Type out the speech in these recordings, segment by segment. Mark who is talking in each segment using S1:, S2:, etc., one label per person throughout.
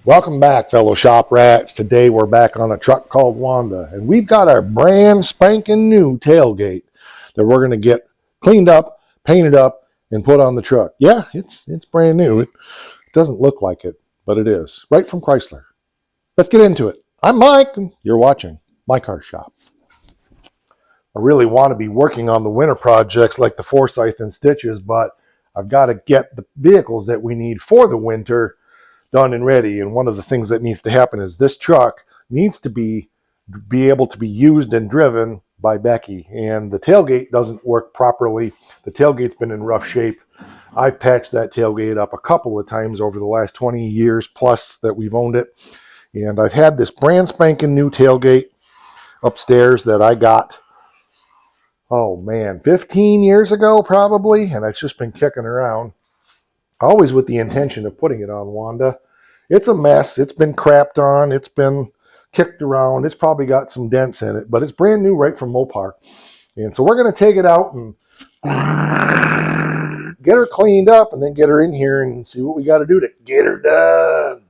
S1: Welcome back, fellow shop rats. Today we're back on a truck called Wanda, and we've got our brand spanking new tailgate that we're going to get cleaned up, painted up, and put on the truck. Yeah, it's brand new. It doesn't look like it, but it is. Right from Chrysler. Let's get into it. I'm Mike, and you're watching My Car Shop. I really want to be working on the winter projects like the Forsyth and Stitches, but I've got to get the vehicles that we need for the winter done and ready. And one of the things that needs to happen is this truck needs to be able to be used and driven by Becky. And the tailgate doesn't work properly. The tailgate's been in rough shape. I've patched that tailgate up a couple of times over the last 20 years plus that we've owned it. And I've had this brand spanking new tailgate upstairs that I got, oh man, 15 years ago probably. And it's just been kicking around, always with the intention of putting it on Wanda. It's a mess. It's been crapped on. It's been kicked around. It's probably got some dents in it, but it's brand new right from Mopar. And so we're going to take it out and get her cleaned up and then get her in here and see what we got to do to get her done.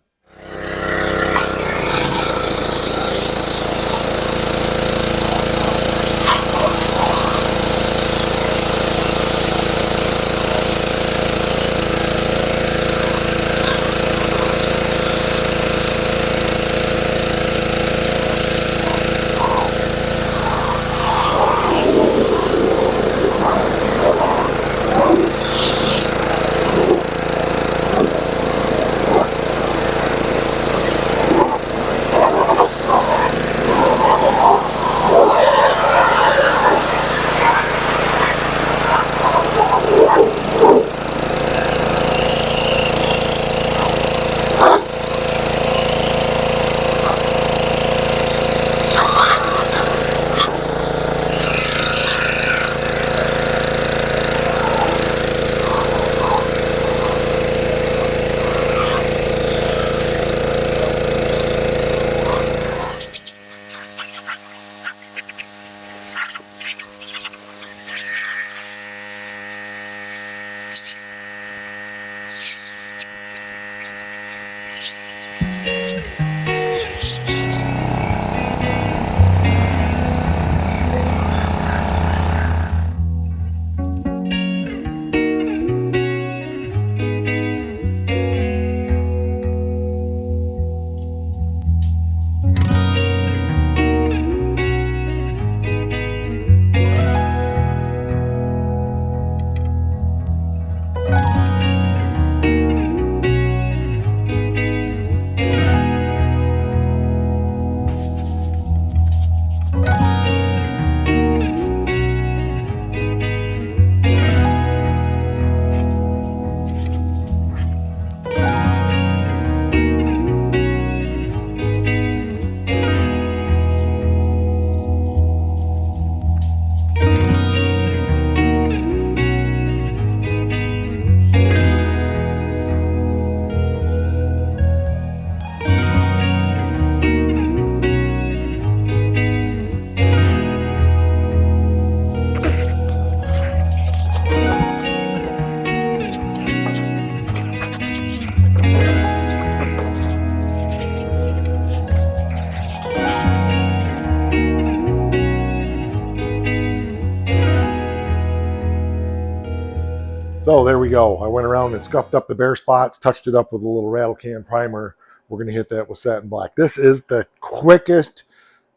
S1: So there we go. I went around and scuffed up the bare spots, touched it up with a little rattle can primer. We're going to hit that with satin black. This is the quickest,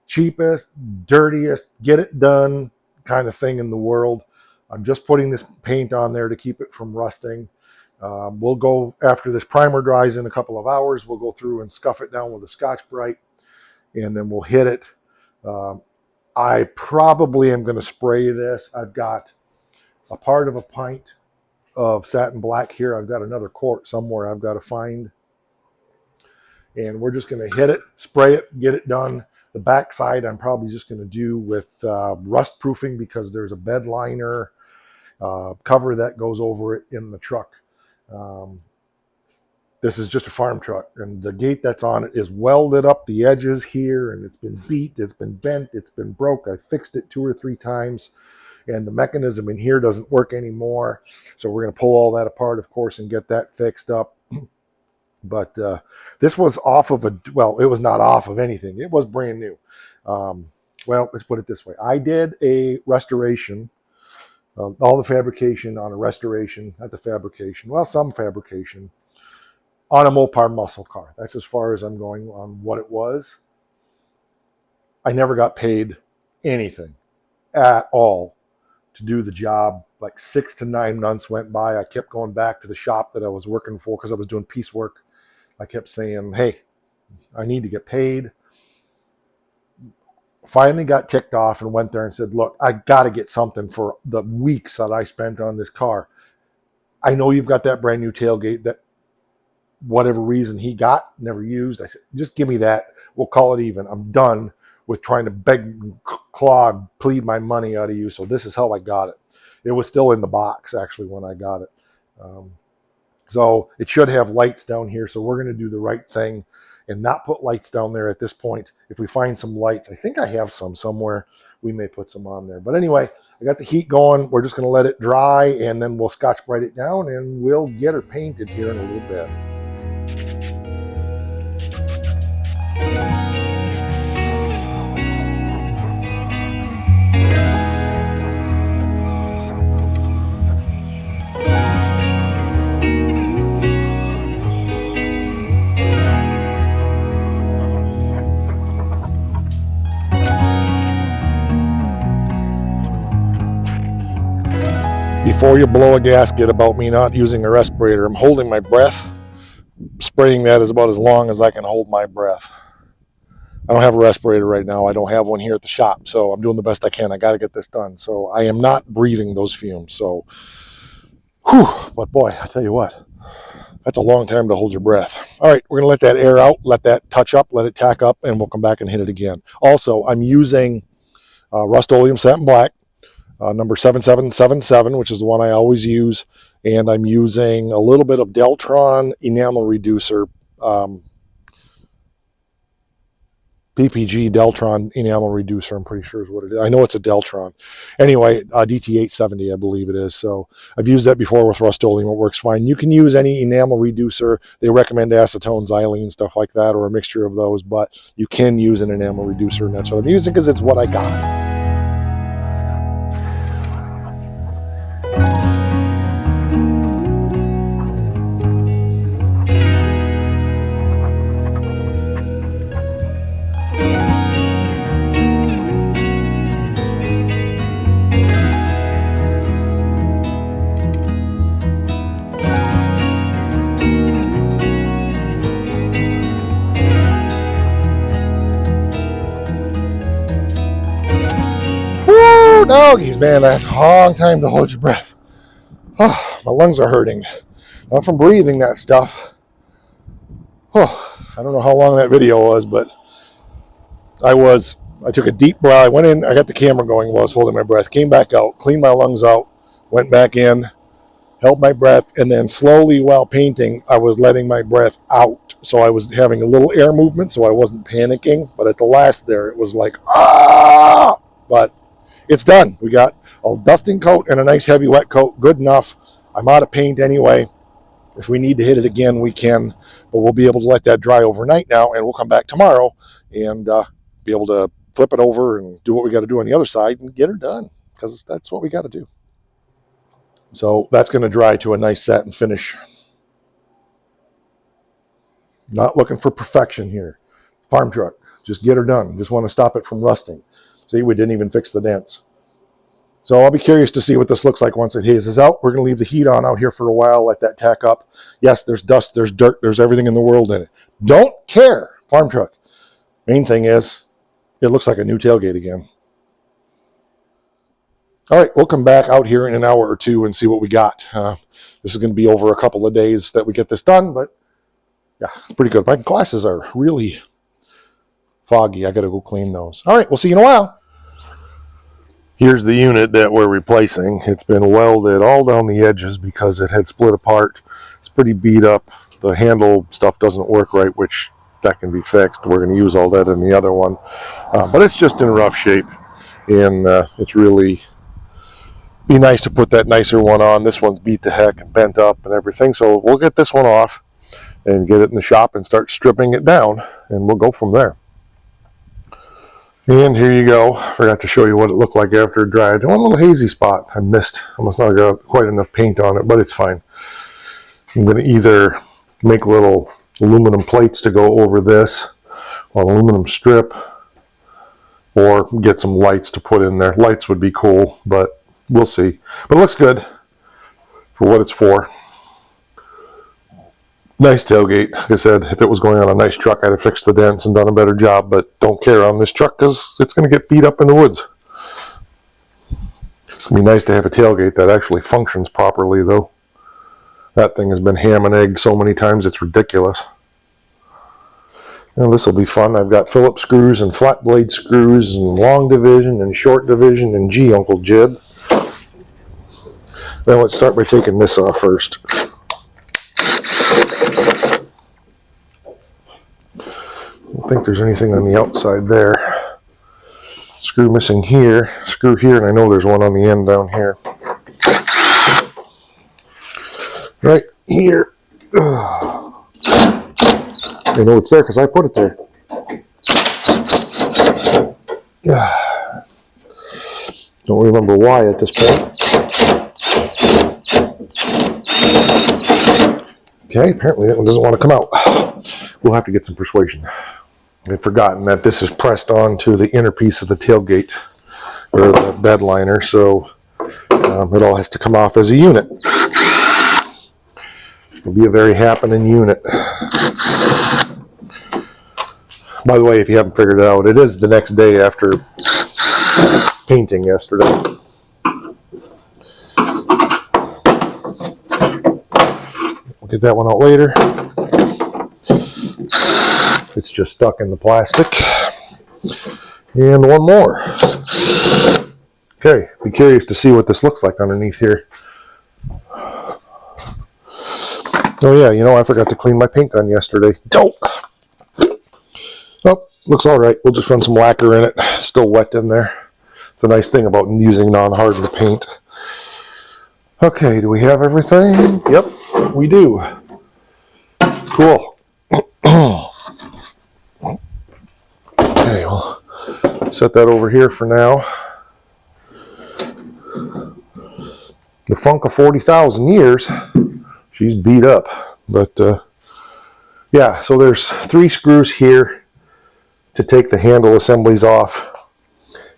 S1: cheapest, dirtiest, get it done kind of thing in the world. I'm just putting this paint on there to keep it from rusting. We'll go, after this primer dries in a couple of hours, we'll go through and scuff it down with a Scotch-Brite, and then we'll hit it. I probably am going to spray this. I've got a part of a pint of satin black here. I've got another quart somewhere I've got to find. And we're just going to hit it, spray it, get it done. The back side I'm probably just going to do with rust proofing because there's a bed liner cover that goes over it in the truck. This is just a farm truck, and the gate that's on it is welded up the edges here, and it's been beat, it's been bent, it's been broke. I fixed it 2 or 3 times, and the mechanism in here doesn't work anymore. So we're going to pull all that apart, of course, and get that fixed up. But this was off of a, well, it was not off of anything. It was brand new. Well, let's put it this way. I did a restoration, all the fabrication on a restoration, not the fabrication, well, some fabrication on a Mopar muscle car. That's as far as I'm going on what it was. I never got paid anything at all to do the job. Like 6 to 9 months went by. I kept going back to the shop that I was working for because I was doing piecework. I kept saying, hey, I need to get paid. Finally got ticked off and went there and said, look, I got to get something for the weeks that I spent on this car. I know you've got that brand new tailgate that whatever reason he got, never used. I said, just give me that. We'll call it even. I'm done with trying to beg, claw, plead my money out of you. So this is how I got it. It was still in the box, actually, when I got it. So it should have lights down here. So we're going to do the right thing and not put lights down there at this point. If we find some lights, I think I have some somewhere, we may put some on there. But anyway, I got the heat going. We're just going to let it dry, and then we'll Scotch-Brite it down, and we'll get her painted here in a little bit. Before you blow a gasket about me not using a respirator, I'm holding my breath. Spraying that is about as long as I can hold my breath. I don't have a respirator right now. I don't have one here at the shop, so I'm doing the best I can. I got to get this done. So I am not breathing those fumes. So, whew, but boy, I tell you what, that's a long time to hold your breath. All right, we're going to let that air out, let that touch up, let it tack up, and we'll come back and hit it again. Also, I'm using Rust-Oleum Satin Black, number 7777, which is the one I always use, and I'm using a little bit of Deltron enamel reducer, PPG Deltron enamel reducer, I'm pretty sure is what it is. I know it's a Deltron. Anyway, DT870, I believe it is. So I've used that before with Rust-Oleum. It works fine. You can use any enamel reducer. They recommend acetone, xylene, stuff like that, or a mixture of those, but you can use an enamel reducer, and that's what I'm using because it's what I got. Doggies, man, that's a long time to hold your breath. Oh, my lungs are hurting. Not from breathing that stuff. Oh, I don't know how long that video was, but I took a deep breath. I went in, I got the camera going while I was holding my breath, came back out, cleaned my lungs out, went back in, held my breath, and then slowly while painting, I was letting my breath out. So I was having a little air movement, so I wasn't panicking. But at the last there, it was like, ah! But it's done. We got a dusting coat and a nice heavy wet coat. Good enough. I'm out of paint anyway. If we need to hit it again, we can. But we'll be able to let that dry overnight now, and we'll come back tomorrow and be able to flip it over and do what we got to do on the other side and get her done, because that's what we got to do. So that's going to dry to a nice satin finish. Not looking for perfection here. Farm truck. Just get her done. Just want to stop it from rusting. See, we didn't even fix the dents. So I'll be curious to see what this looks like once it hazes out. We're going to leave the heat on out here for a while, let that tack up. Yes, there's dust, there's dirt, there's everything in the world in it. Don't care, farm truck. Main thing is, it looks like a new tailgate again. All right, we'll come back out here in an hour or two and see what we got. This is going to be over a couple of days that we get this done, but yeah, it's pretty good. My glasses are really foggy. I got to go clean those. All right, we'll see you in a while. Here's the unit that we're replacing. It's been welded all down the edges because it had split apart. It's pretty beat up. The handle stuff doesn't work right, which that can be fixed. We're going to use all that in the other one. But it's just in rough shape, and it's really be nice to put that nicer one on. This one's beat to heck and bent up and everything, so we'll get this one off. and get it in the shop and start stripping it down, and we'll go from there. And here you go. Forgot to show you what it looked like after it dried. One little hazy spot I missed. I must not got quite enough paint on it, but it's fine. I'm going to either make little aluminum plates to go over this, or aluminum strip, or get some lights to put in there. Lights would be cool, but we'll see. But it looks good for what it's for. Nice tailgate. Like I said, if it was going on a nice truck, I'd have fixed the dents and done a better job, but don't care on this truck because it's going to get beat up in the woods. It's going to be nice to have a tailgate that actually functions properly, though. That thing has been ham and egg so many times, it's ridiculous. And this will be fun. I've got Phillips screws and flat blade screws and long division and short division and gee, Uncle Jib. Now let's start by taking this off first. I don't think there's anything on the outside there. Screw missing here, screw here, and I know there's one on the end down here. Right here. I know it's there because I put it there. Don't remember why at this point. Okay, apparently that one doesn't want to come out. We'll have to get some persuasion. I've forgotten that this is pressed onto the inner piece of the tailgate, or the bed liner, so it all has to come off as a unit. It'll be a very happening unit. By the way, if you haven't figured it out, it is the next day after painting yesterday. We'll get that one out later. It's just stuck in the plastic. And one more. Okay, be curious to see what this looks like underneath here. Oh yeah, you know, I forgot to clean my paint gun yesterday. Dope! Oh, looks alright. We'll just run some lacquer in it. It's still wet in there. It's a nice thing about using non-hardened paint. Okay, do we have everything? Yep, we do. Cool. Okay, we'll set that over here for now. The Funk of 40,000 years. She's beat up. But, yeah, so there's 3 screws here to take the handle assemblies off,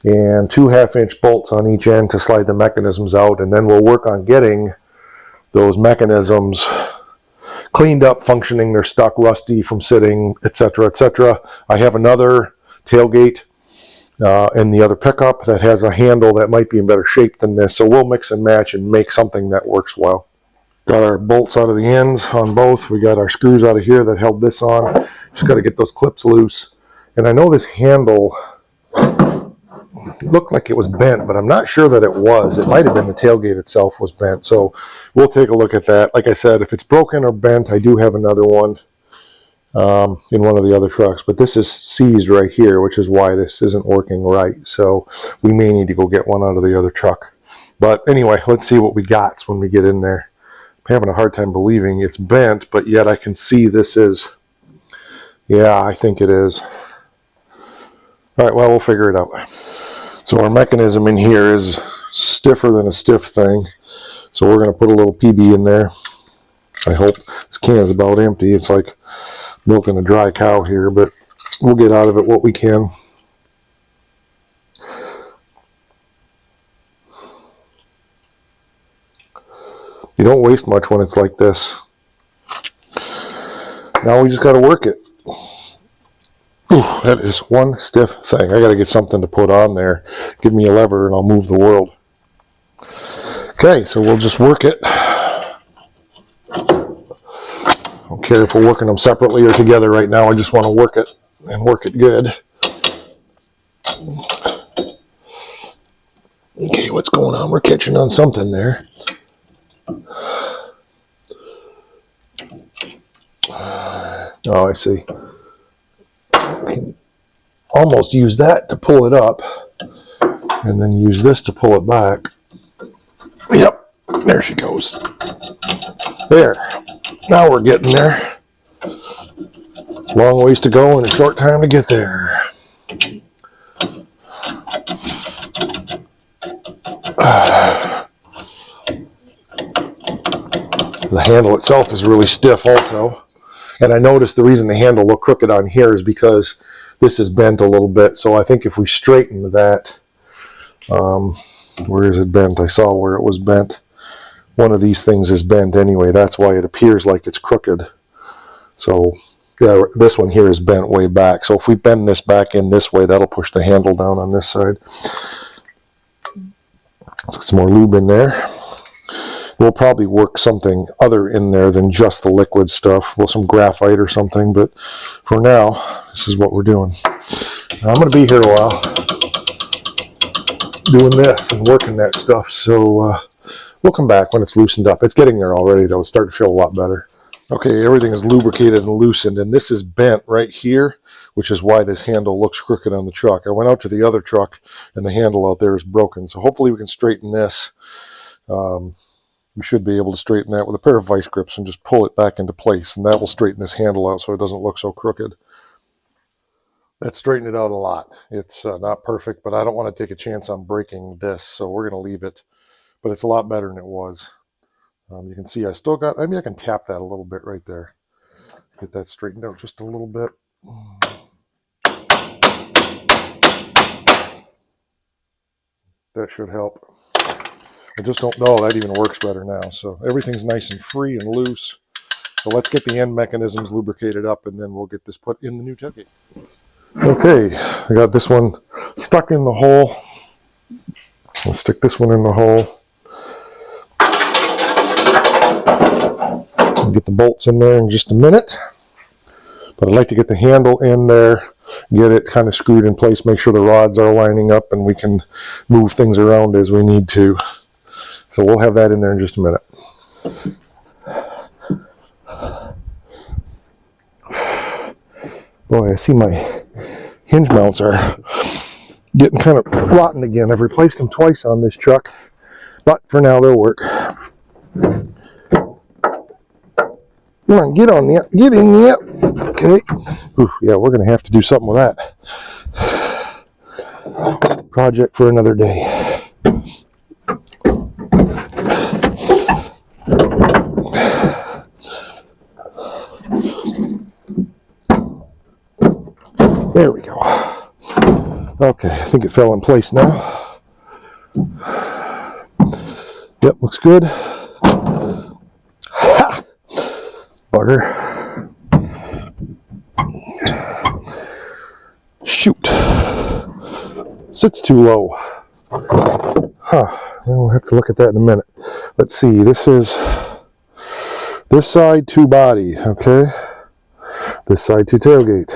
S1: and 2 half-inch bolts on each end to slide the mechanisms out, and then we'll work on getting those mechanisms cleaned up, functioning. They're stuck, rusty from sitting, etc., etc. I have another tailgate in the other pickup that has a handle that might be in better shape than this, so we'll mix and match and make something that works well. Got our bolts out of the ends on both. We got our screws out of here that held this on. Just got to get those clips loose. And I know this handle looked like it was bent, but I'm not sure that it was. It might have been the tailgate itself was bent. So we'll take a look at that. Like I said, if it's broken or bent, I do have another one in one of the other trucks. But this is seized right here, which is why this isn't working right. So we may need to go get one out of the other truck. But anyway, let's see what we got when we get in there. I'm having a hard time believing it's bent, but yet I can see this is, yeah, I think it is. All right, well, we'll figure it out. So our mechanism in here is stiffer than a stiff thing. So we're going to put a little PB in there. I hope. This can is about empty. It's like milking a dry cow here, but we'll get out of it what we can. You don't waste much when it's like this. Now we just got to work it. Ooh, that is one stiff thing. I got to get something to put on there. Give me a lever and I'll move the world. Okay, so we'll just work it. I don't care if we're working them separately or together right now. I just want to work it and work it good. Okay, what's going on? We're catching on something there. Oh, I see. I can almost use that to pull it up and then use this to pull it back. Yep, there she goes. There. Now we're getting there. Long ways to go and a short time to get there. The handle itself is really stiff also. And I noticed the reason the handle looked crooked on here is because this is bent a little bit. So I think if we straighten that, where is it bent? I saw where it was bent. One of these things is bent anyway. That's why it appears like it's crooked. So yeah, this one here is bent way back. So if we bend this back in this way, that'll push the handle down on this side. Let's get some more lube in there. We'll probably work something other in there than just the liquid stuff. Well, some graphite or something. But for now, this is what we're doing. Now, I'm going to be here a while doing this and working that stuff. So we'll come back when it's loosened up. It's getting there already, though. It's starting to feel a lot better. Okay, everything is lubricated and loosened. And this is bent right here, which is why this handle looks crooked on the truck. I went out to the other truck, and the handle out there is broken. So hopefully we can straighten this. We should be able to straighten that with a pair of vice grips and just pull it back into place. And that will straighten this handle out so it doesn't look so crooked. That straightened it out a lot. It's not perfect, but I don't want to take a chance on breaking this. So we're going to leave it. But it's a lot better than it was. You can see I still got, maybe I can tap that a little bit right there. Get that straightened out just a little bit. That should help. I just don't know, that even works better now. So everything's nice and free and loose. So let's get the end mechanisms lubricated up and then we'll get this put in the new tailgate. Okay, I got this one stuck in the hole. I'll stick this one in the hole. I'll get the bolts in there in just a minute. But I'd like to get the handle in there, get it kind of screwed in place, make sure the rods are lining up and we can move things around as we need to. So we'll have that in there in just a minute. Boy, I see my hinge mounts are getting kind of rotten again. I've replaced them twice on this truck, but for now they'll work. Come on, get on there. Get in there. Okay. Ooh, yeah, we're going to have to do something with that. Project for another day. There we go. Okay, I think it fell in place now. Yep, looks good. Ha! Bugger. Shoot. Sits too low. Huh. We'll have to look at that in a minute. Let's see. This is this side to body. Okay. This side to tailgate.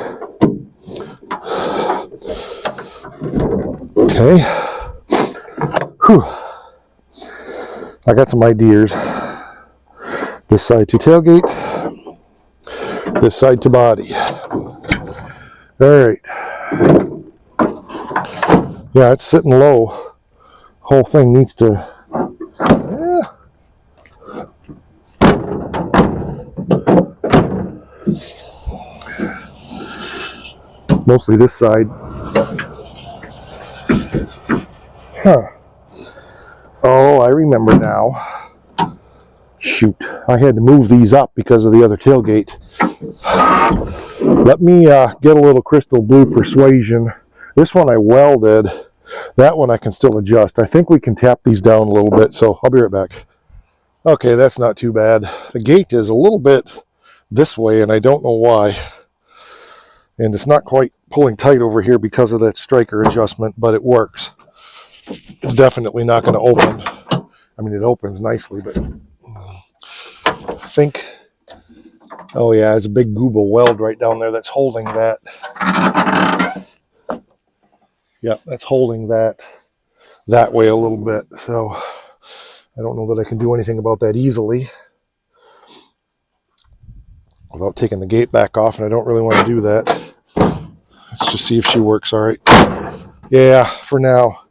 S1: Okay. Whew. I got some ideas. This side to tailgate. This side to body. Alright. Yeah, it's sitting low. Whole thing needs to... Yeah. Mostly this side. Huh. Oh, I remember now. Shoot. I had to move these up because of the other tailgate. Let me get a little crystal blue persuasion. This one I welded. That one I can still adjust. I think we can tap these down a little bit, so I'll be right back. Okay, that's not too bad. The gate is a little bit this way, and I don't know why. And it's not quite pulling tight over here because of that striker adjustment, but it works. It's definitely not going to open. I mean, it opens nicely, but I think... Oh yeah, there's a big gooble weld right down there that's holding that. Yep, that's holding that way a little bit. So I don't know that I can do anything about that easily without taking the gate back off, and I don't really want to do that. Let's just see if she works all right. Yeah, for now.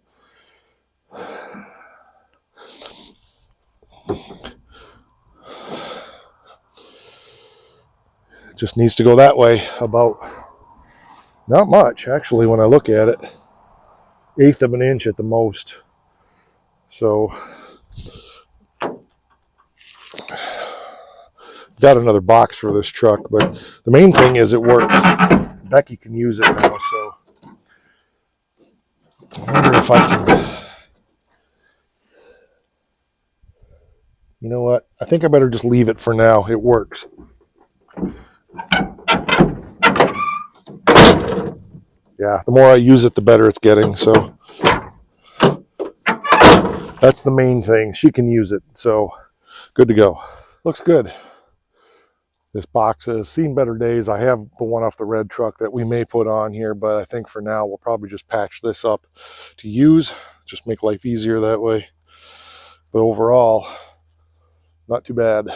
S1: Just needs to go that way about not much, actually, when I look at it. 1/8 of an inch at the most. So got another box for this truck, but the main thing is it works. Becky can use it now, so I wonder if I can. You know what? I think I better just leave it for now. It works. Yeah, the more I use it, the better it's getting. So that's the main thing. She can use it, so good to go. Looks good. This box has seen better days. I have the one off the red truck that we may put on here, but I think for now we'll probably just patch this up to use. Just make life easier that way. But overall, not too bad.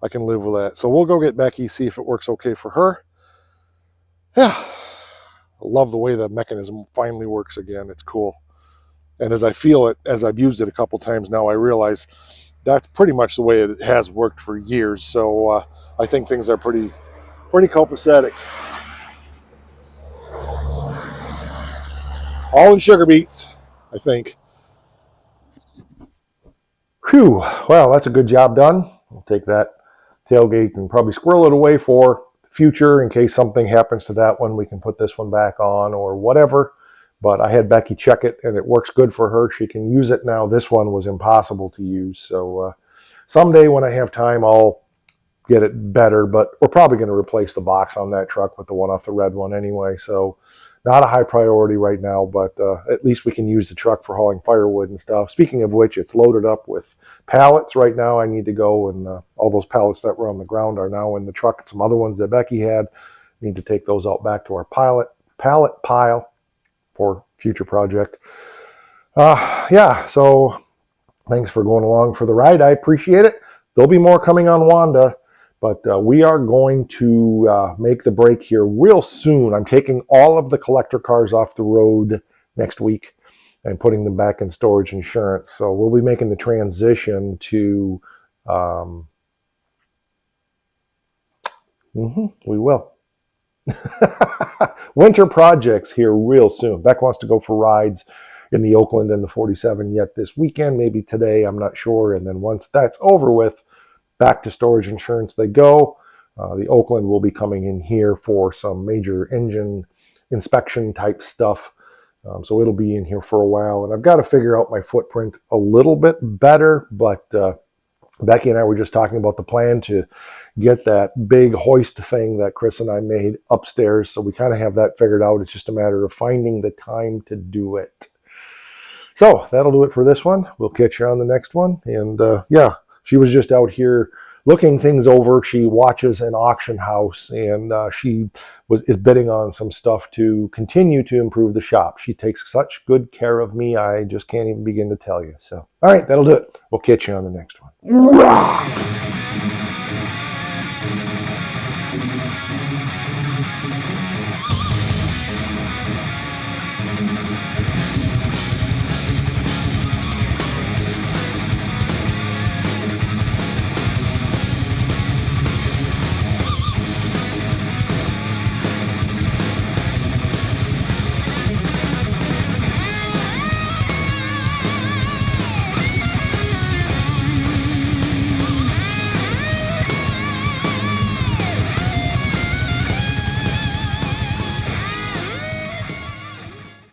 S1: I can live with that. So we'll go get Becky, see if it works okay for her. Yeah, I love the way the mechanism finally works again. It's cool. And as I feel it, as I've used it a couple times now, I realize that's pretty much the way it has worked for years. So I think things are pretty copacetic. All in sugar beets, I think. Whew, well, that's a good job done. I'll take that tailgate and probably squirrel it away for the future in case something happens to that one. We can put this one back on or whatever. But I had Becky check it and it works good for her. She can use it now. This one was impossible to use. So someday when I have time, I'll get it better. But we're probably going to replace the box on that truck with the one off the red one anyway. So not a high priority right now, but at least we can use the truck for hauling firewood and stuff. Speaking of which, it's loaded up with pallets right now. I need to go and all those pallets that were on the ground are now in the truck. And some other ones that Becky had, need to take those out back to our pallet pile for future project. Yeah, so thanks for going along for the ride. I appreciate it. There'll be more coming on Wanda, but we are going to make the break here real soon. I'm taking all of the collector cars off the road next week and putting them back in storage insurance. So we'll be making the transition to, we will. Winter projects here real soon. Beck wants to go for rides in the Oakland and the 47 yet this weekend, maybe today, I'm not sure. And then once that's over with, back to storage insurance they go. The Oakland will be coming in here for some major engine inspection type stuff. So it'll be in here for a while. And I've got to figure out my footprint a little bit better, but Becky and I were just talking about the plan to get that big hoist thing that Chris and I made upstairs. So we kind of have that figured out. It's just a matter of finding the time to do it. So that'll do it for this one. We'll catch you on the next one. And yeah, she was just out here looking things over. She watches an auction house and she is bidding on some stuff to continue to improve the shop. She takes such good care of me. I just can't even begin to tell you. So, all right, that'll do it. We'll catch you on the next one.